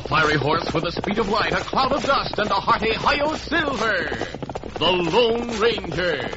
fiery horse with the speed of light, a cloud of dust, and a hearty hi-yo silver. The Lone Ranger.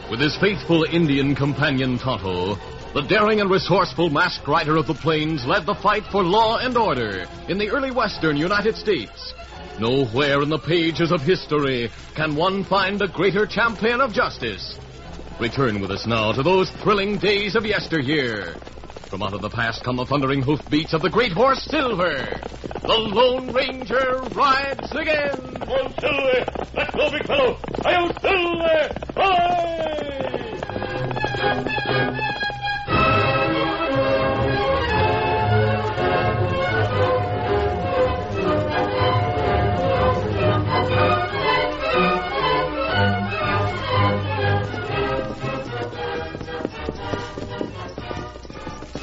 With his faithful Indian companion Tonto, the daring and resourceful masked rider of the plains led the fight for law and order in the early western United States. Nowhere in the pages of history can one find a greater champion of justice. Return with us now to those thrilling days of yesteryear. From out of the past come the thundering hoofbeats of the great horse Silver. The Lone Ranger rides again. On Silver! Let's go, big fellow! Hi-yo, Silver! Hi!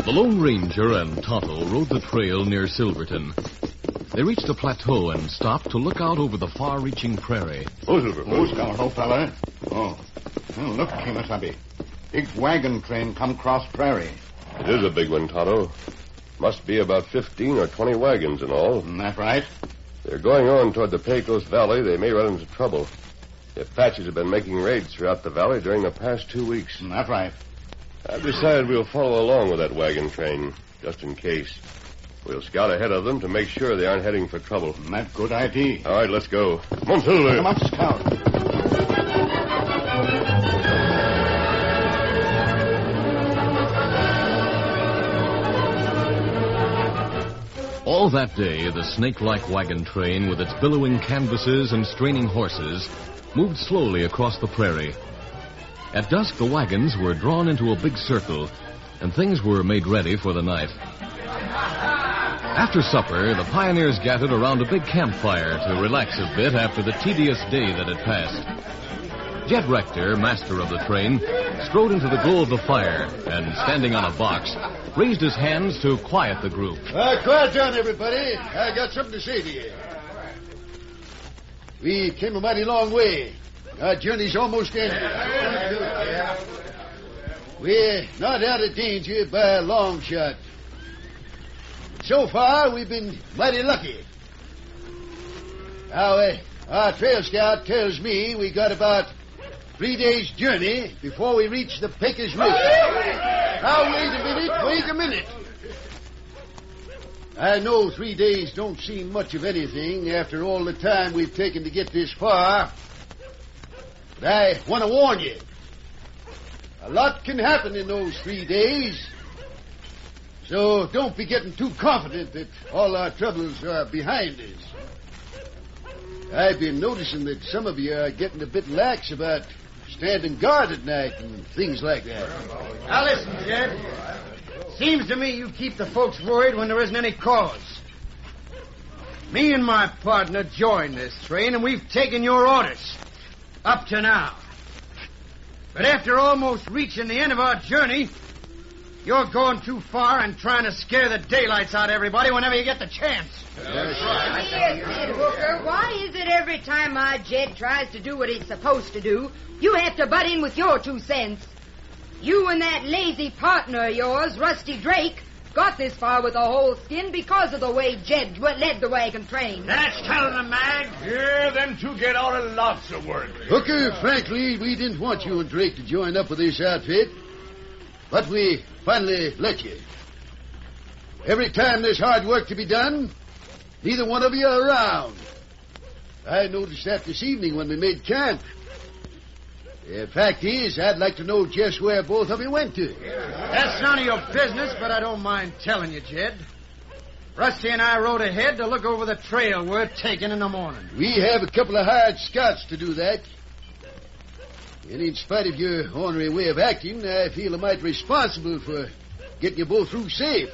The Lone Ranger and Tonto rode the trail near Silverton. They reached a plateau and stopped to look out over the far-reaching prairie. Oh, Silver. Oh, Scout, old fella. Oh, look, Kimasabi. Big wagon train come across prairie. It is a big one, Tonto. Must be about 15 or 20 wagons in all. That right? They're going on toward the Pecos Valley. They may run into trouble. The Apaches have been making raids throughout the valley during the past 2 weeks. That's right. I've decided we'll follow along with that wagon train, just in case. We'll scout ahead of them to make sure they aren't heading for trouble. That's a good idea. All right, let's go. Come on, Silver. Come on, Scout. All that day, the snake-like wagon train with its billowing canvases and straining horses moved slowly across the prairie. At dusk, the wagons were drawn into a big circle, and things were made ready for the night. After supper, the pioneers gathered around a big campfire to relax a bit after the tedious day that had passed. Jed Rector, master of the train, strode into the glow of the fire and, standing on a box, raised his hands to quiet the group. Quiet down, everybody. I got something to say to you. We came a mighty long way. Our journey's almost ended. We're not out of danger by a long shot. So far, we've been mighty lucky. Now, our trail scout tells me we got about 3 days' journey before we reach the Pecos River. Now, wait a minute. I know 3 days don't seem much of anything after all the time we've taken to get this far. But I want to warn you. A lot can happen in those 3 days. So don't be getting too confident that all our troubles are behind us. I've been noticing that some of you are getting a bit lax about standing guard at night and things like that. Now listen, Jed. Seems to me you keep the folks worried when there isn't any cause. Me and my partner joined this train, and we've taken your orders. Up to now. But after almost reaching the end of our journey, you're going too far and trying to scare the daylights out of everybody whenever you get the chance. Yes, Hooker, why is it every time my Jed tries to do what he's supposed to do, you have to butt in with your 2 cents? You and that lazy partner of yours, Rusty Drake, got this far with a whole skin because of the way Jed led the wagon train. That's telling them, Mag. Yeah, them two get out of lots of work. Hooker, frankly, we didn't want you and Drake to join up with this outfit, but we finally let you. Every time there's hard work to be done, neither one of you are around. I noticed that this evening when we made camp. The fact is, I'd like to know just where both of you went to. That's none of your business, but I don't mind telling you, Jed. Rusty and I rode ahead to look over the trail we're taking in the morning. We have a couple of hired scouts to do that. And in spite of your ornery way of acting, I feel a mite responsible for getting you both through safe.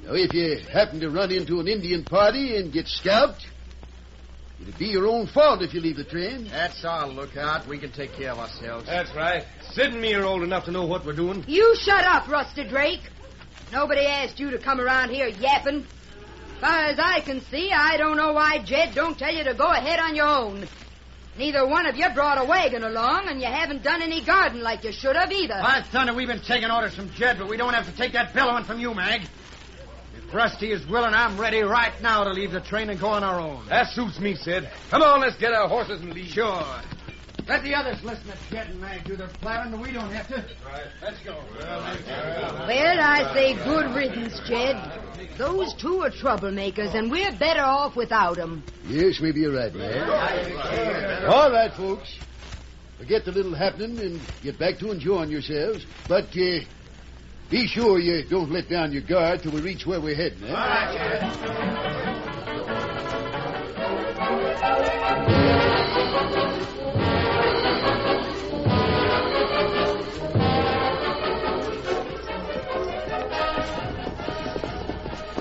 Now, if you happen to run into an Indian party and get scalped, it'll be your own fault if you leave the train. That's our lookout. We can take care of ourselves. That's right. Sid and me are old enough to know what we're doing. You shut up, Rusty Drake. Nobody asked you to come around here yapping. As far as I can see, I don't know why Jed don't tell you to go ahead on your own. Neither one of you brought a wagon along, and you haven't done any garden like you should have either. By thunder, we've been taking orders from Jed, but we don't have to take that bellowing from you, Mag. If Rusty is willing, I'm ready right now to leave the train and go on our own. That suits me, Sid. Come on, let's get our horses and leave. Sure. Let the others listen to Jed and Mag do their plowing, but we don't have to. Right. Let's go. Well, I say good riddance, Jed. Those 2 are troublemakers, and we're better off without them. Yes, maybe you're right, man. All right, folks. Forget the little happening and get back to enjoying yourselves. But be sure you don't let down your guard till we reach where we're heading. Eh? All right, Jed.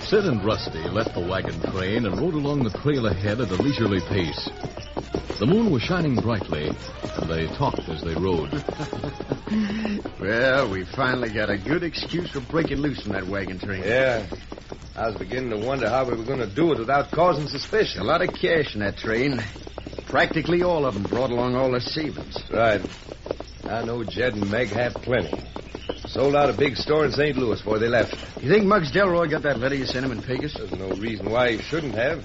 Sid and Rusty left the wagon train and rode along the trail ahead at a leisurely pace. The moon was shining brightly, and they talked as they rode. Well, we finally got a good excuse for breaking loose from that wagon train. Yeah. I was beginning to wonder how we were going to do it without causing suspicion. A lot of cash in that train. Practically all of them brought along all their savings. Right. I know Jed and Meg had plenty. Sold out a big store in St. Louis before they left. You think Muggs Delroy got that letter you sent him in Pecos? There's no reason why he shouldn't have.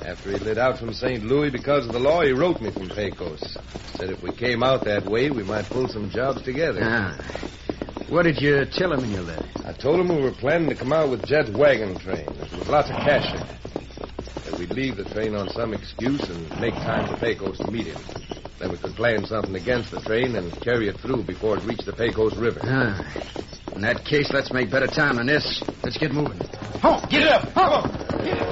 After he lit out from St. Louis because of the law, he wrote me from Pecos. Said if we came out that way, we might pull some jobs together. Ah. What did you tell him in your letter? I told him we were planning to come out with Jed's wagon train. There was lots of cash in it. That we'd leave the train on some excuse and make time for Pecos to meet him. Then we could plan something against the train and carry it through before it reached the Pecos River. Ah. In that case, let's make better time than this. Let's get moving. Oh, get up! Oh. Get it.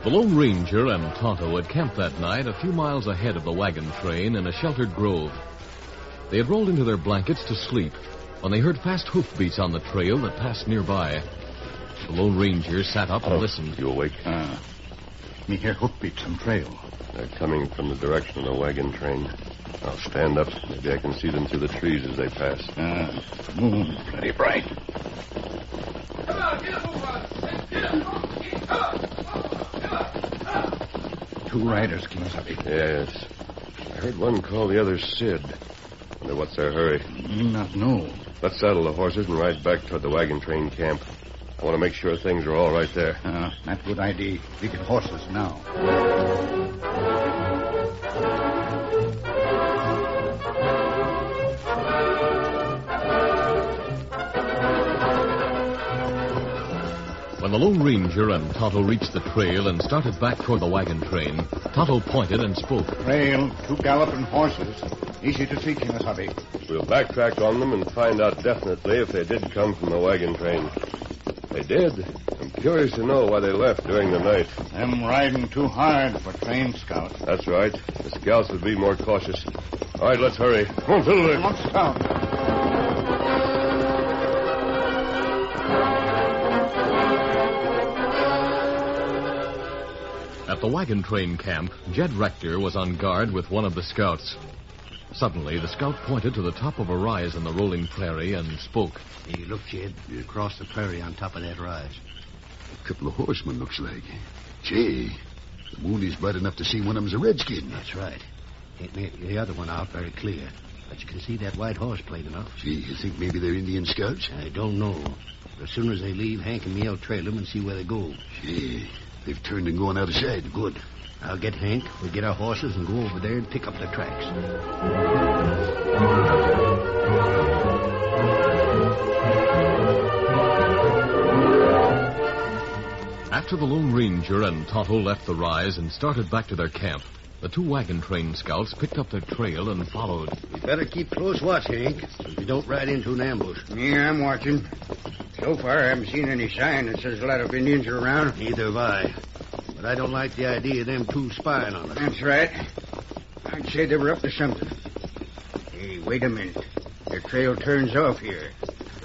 The Lone Ranger and Tonto had camped that night a few miles ahead of the wagon train in a sheltered grove. They had rolled into their blankets to sleep when they heard fast hoofbeats on the trail that passed nearby. The Lone Ranger sat up and listened. You awake? Me hear hoofbeats on trail. They're coming from the direction of the wagon train. I'll stand up. Maybe I can see them through the trees as they pass. The moon plenty bright. Come on, get up, get up. Come on. 2 riders, Kimasabi. Yes. I heard one call the other Sid. Wonder what's their hurry. Not know. Let's saddle the horses and ride back toward the wagon train camp. I want to make sure things are all right there. Not good idea. We get horses now. When the Lone Ranger and Tonto reached the trail and started back toward the wagon train, Tonto pointed and spoke. Trail, 2 galloping horses. Easy to see, Kimasabi. We'll backtrack on them and find out definitely if they did come from the wagon train. They did. I'm curious to know why they left during the night. Them riding too hard for train scouts. That's right. The scouts would be more cautious. All right, let's hurry. Come on, Fiddler. Come on, scout. At the wagon train camp, Jed Rector was on guard with one of the scouts. Suddenly, the scout pointed to the top of a rise in the rolling prairie and spoke. Hey, look, Jed. You cross the prairie on top of that rise. A couple of horsemen, looks like. Gee, the moon is bright enough to see one of them's a redskin. That's right. Can't make the other one out very clear. But you can see that white horse plain enough. Gee, you think maybe they're Indian scouts? I don't know. But as soon as they leave, Hank and me'll trail them and see where they go. Gee, they've turned and gone out of sight. Good. I'll get Hank. We'll get our horses and go over there and pick up their tracks. After the Lone Ranger and Tonto left the rise and started back to their camp, the two wagon train scouts picked up their trail and followed. You better keep close watch, Hank, so you don't ride into an ambush. Yeah, I'm watching. So far, I haven't seen any sign that says a lot of Indians are around. Neither have I. But I don't like the idea of them two spying on us. That's right. I'd say they were up to something. Hey, wait a minute. Their trail turns off here.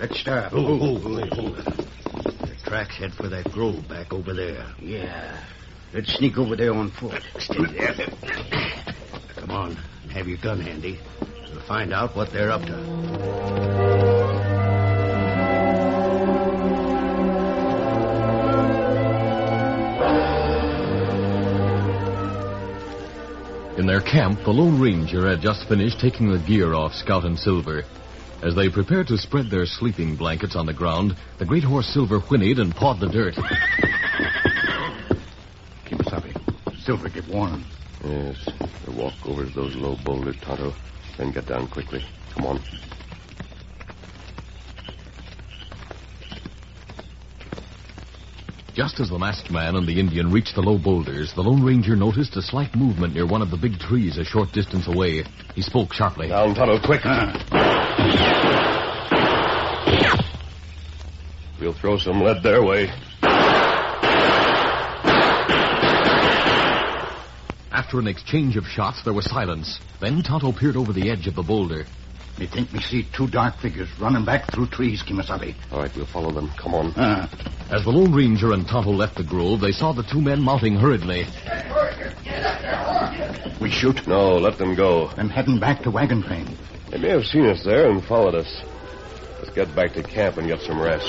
Let's stop. Hold it. The tracks head for that grove back over there. Yeah. Let's sneak over there on foot. Steady there. Come on. Have your gun handy. We'll find out what they're up to. In their camp, the Lone Ranger had just finished taking the gear off Scout and Silver. As they prepared to spread their sleeping blankets on the ground, the great horse Silver whinnied and pawed the dirt. Kemosabe, Silver, get warm. Yes. We'll walk over to those low boulders, Tonto. Then get down quickly. Come on. Just as the masked man and the Indian reached the low boulders, the Lone Ranger noticed a slight movement near one of the big trees a short distance away. He spoke sharply. Down, Tonto, quick. We'll throw some lead their way. After an exchange of shots, there was silence. Then Tonto peered over the edge of the boulder. Me think me see two dark figures running back through trees, Kemosabe. All right, we'll follow them. Come on. As the Lone Ranger and Tonto left the grove, they saw the two men mounting hurriedly. We shoot. No, let them go. I'm heading back to wagon train. They may have seen us there and followed us. Let's get back to camp and get some rest.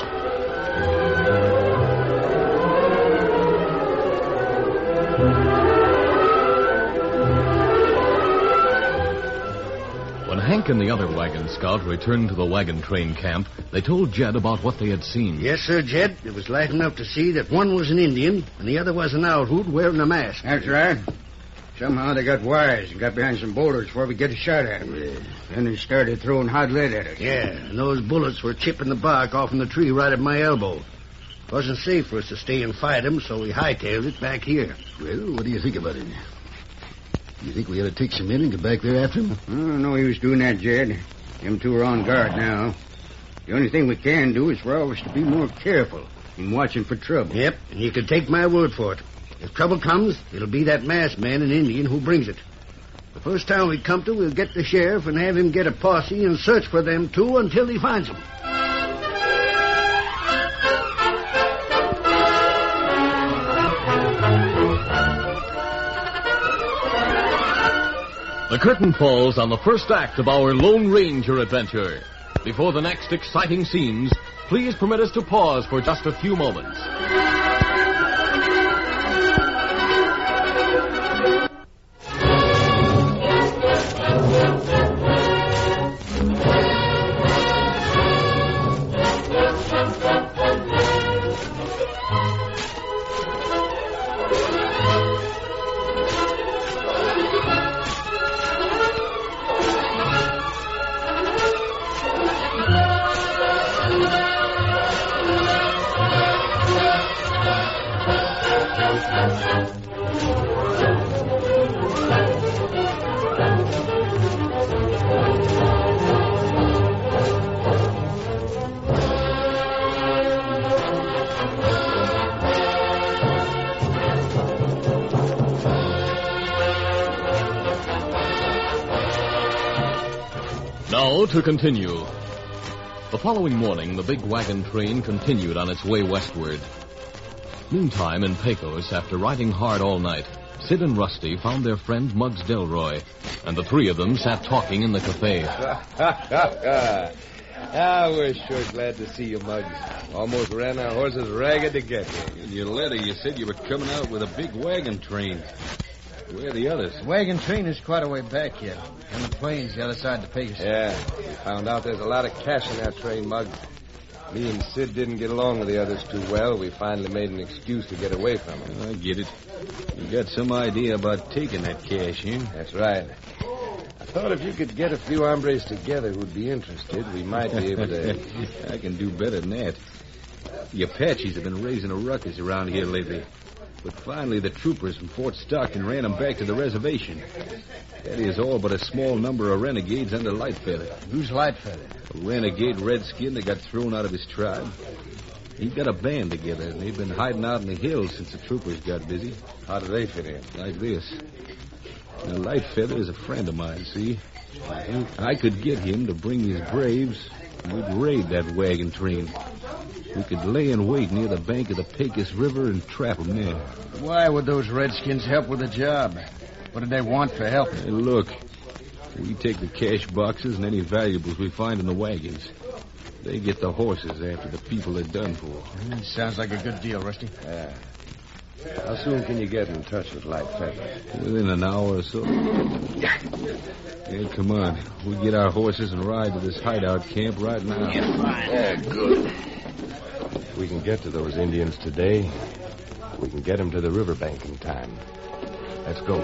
When Hank and the other wagon scout returned to the wagon train camp, they told Jed about what they had seen. Yes, sir, Jed. It was light enough to see that one was an Indian and the other was an outhoot wearing a mask. That's right. Somehow they got wise and got behind some boulders before we get a shot at them. Yeah. Then they started throwing hot lead at us. Yeah, and those bullets were chipping the bark off in the tree right at my elbow. It wasn't safe for us to stay and fight them, so we hightailed it back here. Well, what do you think about it? You think we ought to take some men and get back there after him? No use doing that, Jed. Them two are on guard now. The only thing we can do is for always to be more careful in watching for trouble. Yep, and you can take my word for it. If trouble comes, it'll be that masked man and Indian who brings it. The first town we come to, we'll get the sheriff and have him get a posse and search for them two until he finds them. The curtain falls on the first act of our Lone Ranger adventure. Before the next exciting scenes, please permit us to pause for just a few moments. Now to continue. The following morning, the big wagon train continued on its way westward. Meantime, in Pecos, after riding hard all night, Sid and Rusty found their friend Muggs Delroy, and the three of them sat talking in the cafe. We're sure glad to see you, Muggs. Almost ran our horses ragged to get here. In your letter, you said you were coming out with a big wagon train. Where are the others? The wagon train is quite a way back yet. On the plains the other side of the Pecos. Yeah, we found out there's a lot of cash in that train, Muggs. Me and Sid didn't get along with the others too well. We finally made an excuse to get away from them. I get it. You got some idea about taking that cash, eh? That's right. I thought if you could get a few hombres together who'd be interested, we might be able to... I can do better than that. The Apaches have been raising a ruckus around here lately. But finally, the troopers from Fort Stockton ran them back to the reservation. That is all but a small number of renegades under Lightfeather. Who's Lightfeather? A renegade redskin that got thrown out of his tribe. He got a band together, and they've been hiding out in the hills since the troopers got busy. How do they fit in? Like this. Now, Lightfeather is a friend of mine, see? I could get him to bring his braves, and we'd raid that wagon train. We could lay in wait near the bank of the Pecos River and trap them there. Why would those redskins help with the job? What did they want for help? Hey, look, we take the cash boxes and any valuables we find in the wagons. They get the horses after the people are done for. Sounds like a good deal, Rusty. How soon can you get in touch with Lightfeather? Within an hour or so. Yeah, come on. We get our horses and ride to this hideout camp right now. Yeah, fine. Yeah, good. If we can get to those Indians today, we can get them to the riverbank in time. Let's go.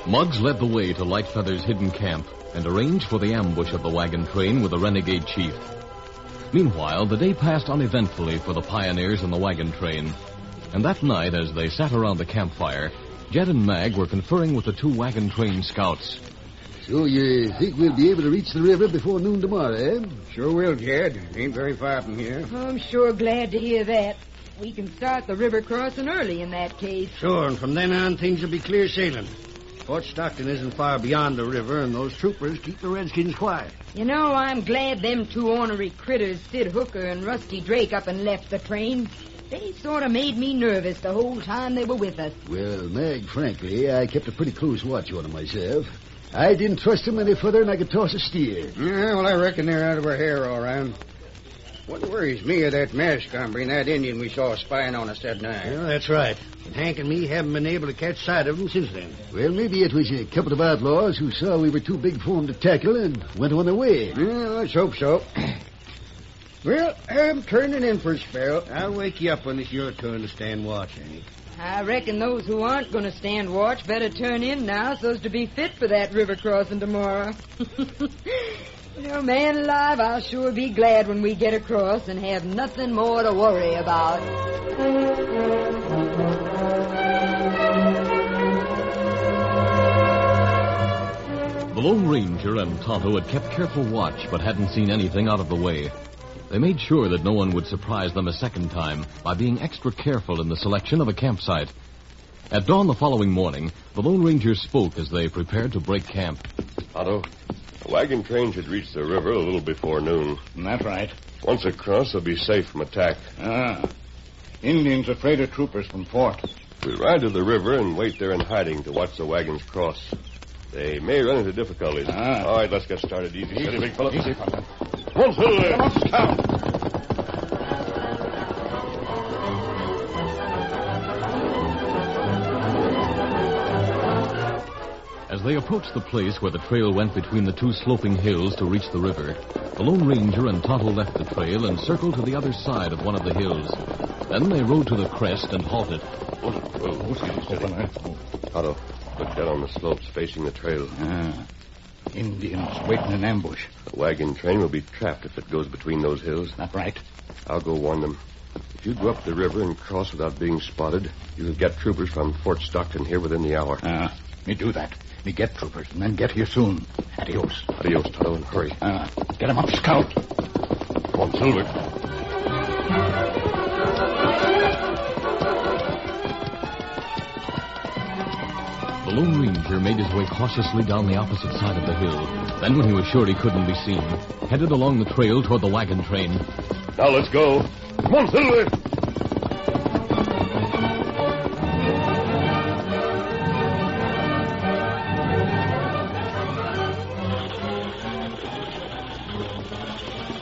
Muggs led the way to Lightfeather's hidden camp and arranged for the ambush of the wagon train with the renegade chief. Meanwhile, the day passed uneventfully for the pioneers and the wagon train. And that night, as they sat around the campfire, Jed and Mag were conferring with the two wagon train scouts. So you think we'll be able to reach the river before noon tomorrow, eh? Sure will, Jed. Ain't very far from here. I'm sure glad to hear that. We can start the river crossing early in that case. Sure, and from then on, things will be clear sailing. Fort Stockton isn't far beyond the river, and those troopers keep the redskins quiet. You know, I'm glad them two ornery critters, Sid Hooker and Rusty Drake, up and left the train. They sort of made me nervous the whole time they were with us. Well, Mag, frankly, I kept a pretty close watch on them myself. I didn't trust them any further than I could toss a steer. Yeah, well, I reckon they're out of our hair all right. What worries me is that masked hombre and that Indian we saw spying on us that night. Yeah, that's right. And Hank and me haven't been able to catch sight of them since then. Well, maybe it was a couple of outlaws who saw we were too big for them to tackle and went on their way. Yeah, let's hope so. Well, I'm turning in for a spell. I'll wake you up when it's your turn to stand watch, Hank. I reckon those who aren't going to stand watch better turn in now so as to be fit for that river crossing tomorrow. You know, man alive, I'll sure be glad when we get across and have nothing more to worry about. The Lone Ranger and Tonto had kept careful watch but hadn't seen anything out of the way. They made sure that no one would surprise them a second time by being extra careful in the selection of a campsite. At dawn the following morning, the Lone Ranger spoke as they prepared to break camp. Otto, the wagon train should reach the river a little before noon. That's right. Once across, they'll be safe from attack. Indians afraid of troopers from fort. We'll ride to the river and wait there in hiding to watch the wagons cross. They may run into difficulties. All right, let's get started. Easy, steady, big fella. Easy, fella. One, two, there. Come on, scout. As they approached the place where the trail went between the two sloping hills to reach the river, the Lone Ranger and Tonto left the trail and circled to the other side of one of the hills. Then they rode to the crest and halted. Otto, look down on the slopes facing the trail. Indians waiting in ambush. The wagon train will be trapped if it goes between those hills. That's right. I'll go warn them. If you go up the river and cross without being spotted, you'll get troopers from Fort Stockton here within the hour. Me do that. Me get troopers and then get here soon. Adios. Adios, Tonto, and hurry. Get them up, scout. Come on, Silver. The Lone Ranger made his way cautiously down the opposite side of the hill. Then, when he was sure he couldn't be seen, headed along the trail toward the wagon train. Now let's go. Come on, Silver.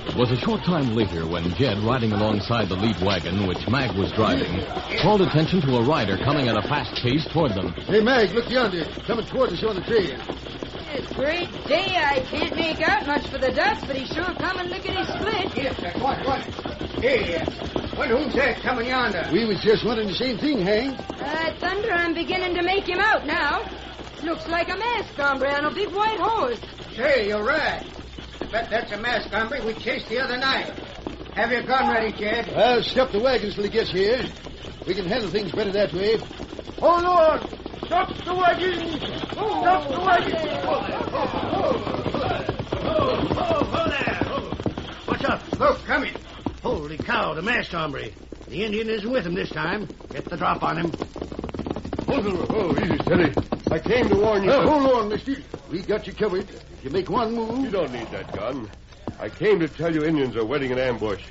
It was a short time later when Jed, riding alongside the lead wagon, which Mag was driving, called attention to a rider coming at a fast pace toward them. Hey, Mag, look yonder. Coming toward us on the trail. It's a great day. I can't make out much for the dust, but he's sure coming lickety-split. Yes, what? Hey, who's that coming yonder? We was just wondering the same thing, Hank. Thunder, I'm beginning to make him out now. Looks like a masked hombre on a big white horse. Say, you're right. Bet that's a masked hombre we chased the other night. Have your gun ready, Jed? I'll stop the wagons till he gets here. We can handle things better that way. Hold on! Stop the wagons! Stop the wagons! Oh, there! What's up? Look, coming. Holy cow, the masked hombre. The Indian isn't with him this time. Get the drop on him. Oh, easy, steady. I came to warn you. Hold on, mister. We got you covered. If you make one move... You don't need that gun. I came to tell you Indians are waiting in ambush.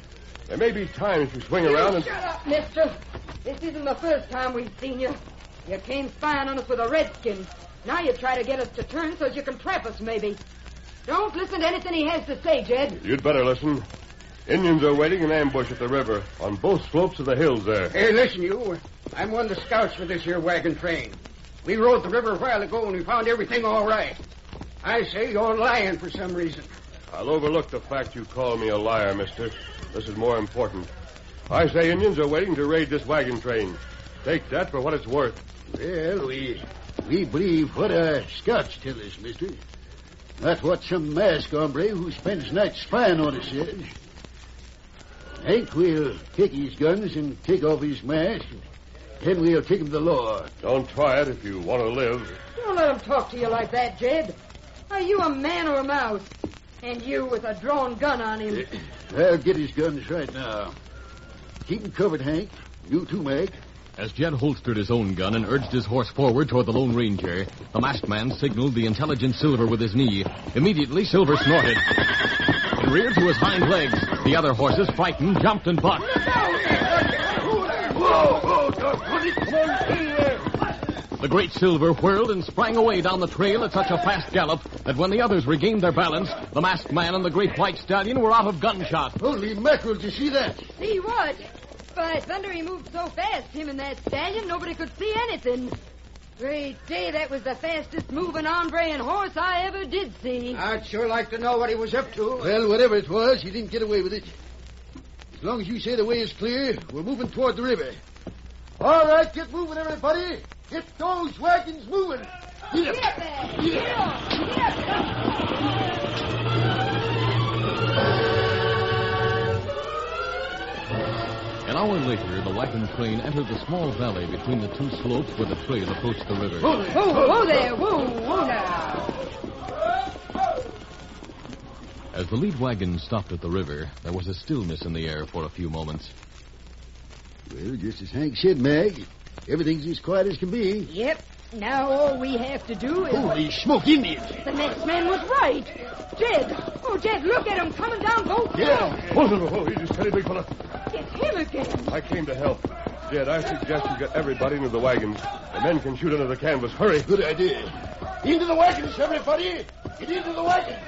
There may be times you swing around and... Shut up, mister. This isn't the first time we've seen you. You came spying on us with a redskin. Now you try to get us to turn so you can trap us, maybe. Don't listen to anything he has to say, Jed. You'd better listen. Indians are waiting in ambush at the river on both slopes of the hills there. Hey, listen, you. I'm one of the scouts for this here wagon train. We rode the river a while ago and we found everything all right. I say you're lying for some reason. I'll overlook the fact you call me a liar, mister. This is more important. I say Indians are waiting to raid this wagon train. Take that for what it's worth. Well, we believe what our scouts tell us, mister. Not what some masked hombre who spends nights spying on us says. Hank will take his guns and take off his mask. Then we'll take him to the law. Don't try it if you want to live. Don't let him talk to you like that, Jed. Are you a man or a mouse? And you with a drawn gun on him. I'll get his guns right now. Keep him covered, Hank. You too, Mag. As Jed holstered his own gun and urged his horse forward toward the Lone Ranger, the masked man signaled the intelligent Silver with his knee. Immediately, Silver snorted and reared to his hind legs. The other horses, frightened, jumped and bucked. The great Silver whirled and sprang away down the trail at such a fast gallop that when the others regained their balance, the masked man and the great white stallion were out of gunshot. Holy mackerel, did you see that? See what? By thunder, he moved so fast, him and that stallion, nobody could see anything. Great day, that was the fastest moving hombre and horse I ever did see. I'd sure like to know what he was up to. Well, whatever it was, he didn't get away with it. As long as you say the way is clear, we're moving toward the river. All right, get moving, everybody. Get those wagons moving. Get there. Get An hour later, the wagon train entered the small valley between the two slopes where the trail approached the river. Whoa there. Whoa now. As the lead wagon stopped at the river, there was a stillness in the air for a few moments. Well, just as Hank said, Mag, everything's as quiet as can be. Yep. Now all we have to do is... Holy smoke, Indians! The next man was right. Jed. Oh, Jed, look at him coming down both sides. Yeah. Oh, easy, steady, big fella. It's him again. I came to help. Jed, I suggest you get everybody into the wagons. The men can shoot under the canvas. Hurry. Good idea. Into the wagons, everybody! Get into the wagons!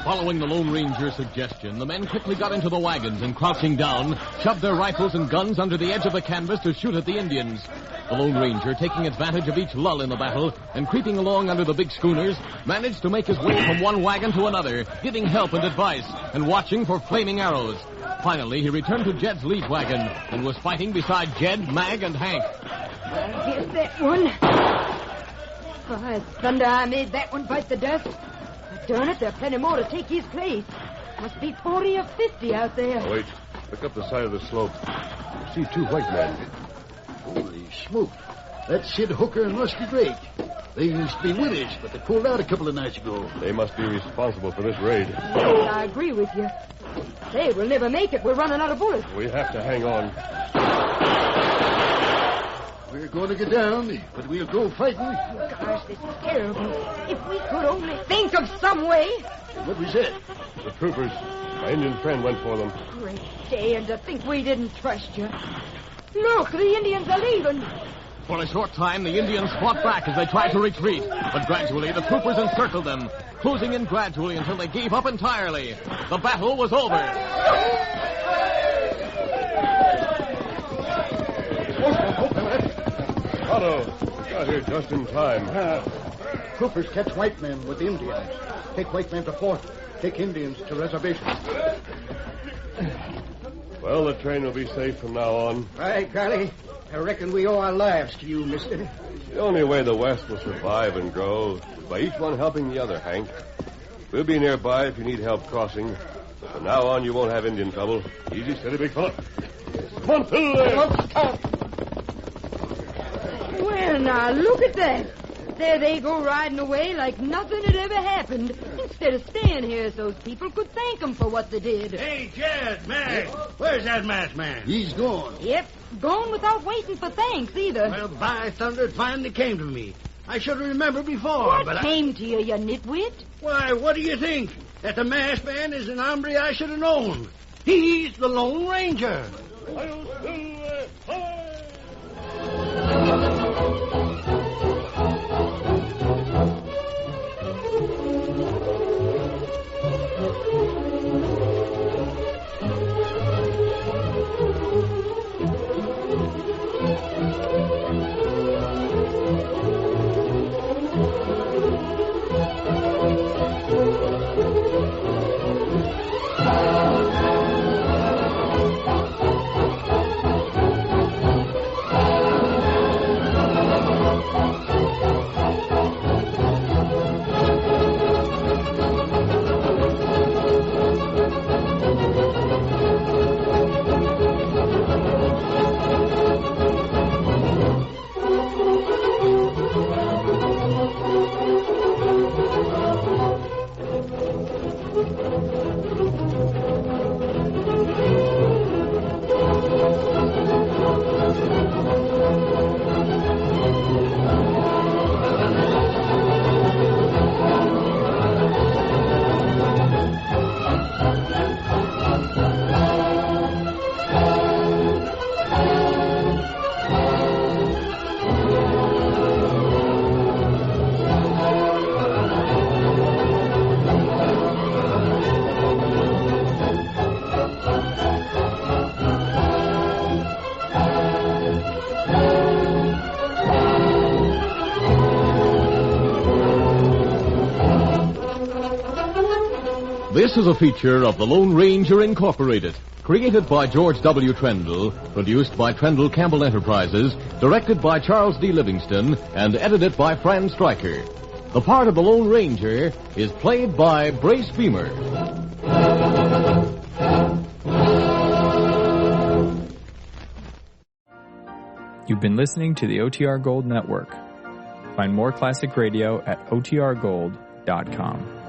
Following the Lone Ranger's suggestion, the men quickly got into the wagons and, crouching down, shoved their rifles and guns under the edge of the canvas to shoot at the Indians. The Lone Ranger, taking advantage of each lull in the battle and creeping along under the big schooners, managed to make his way from one wagon to another, giving help and advice and watching for flaming arrows. Finally, he returned to Jed's lead wagon and was fighting beside Jed, Mag, and Hank. I'll get that one. By thunder, I made that one bite the dust. Darn it, there are plenty more to take his place. Must be 40 or 50 out there. Wait. Look up the side of the slope. You see two white men. Holy smoke. That's Sid Hooker and Rusty Drake. They used to be with us, but they pulled out a couple of nights ago. They must be responsible for this raid. Yes, I agree with you. Say, we'll never make it. We're running out of bullets. We have to hang on. We're going to get down, but we'll go fighting. Gosh, this is terrible. If we could only think of some way. What was that? The troopers. My Indian friend went for them. Great day, and to think we didn't trust you. Look, the Indians are leaving. For a short time, the Indians fought back as they tried to retreat. But gradually, the troopers encircled them, closing in gradually until they gave up entirely. The battle was over. Otto, got here just in time. Troopers catch white men with Indians. Take white men to fort. Take Indians to reservation. Well, the train will be safe from now on. Right, Golly. I reckon we owe our lives to you, mister. The only way the West will survive and grow is by each one helping the other, Hank. We'll be nearby if you need help crossing. But from now on, you won't have Indian trouble. Easy, steady, big fella. Come on, Phil. Well, now, look at that. There they go riding away like nothing had ever happened, instead of staying here so people could thank them for what they did. Hey, Jed, Mac, where's that masked man? He's gone. Yep, gone without waiting for thanks, either. Well, by thunder, it finally came to me. I should have remembered before, What but came to you, you nitwit? Why, what do you think? That the masked man is an hombre I should have known. He's the Lone Ranger. This is a feature of the Lone Ranger Incorporated, created by George W. Trendle, produced by Trendle Campbell Enterprises, directed by Charles D. Livingston, and edited by Fran Stryker. The part of the Lone Ranger is played by Brace Beamer. You've been listening to the OTR Gold Network. Find more classic radio at otrgold.com.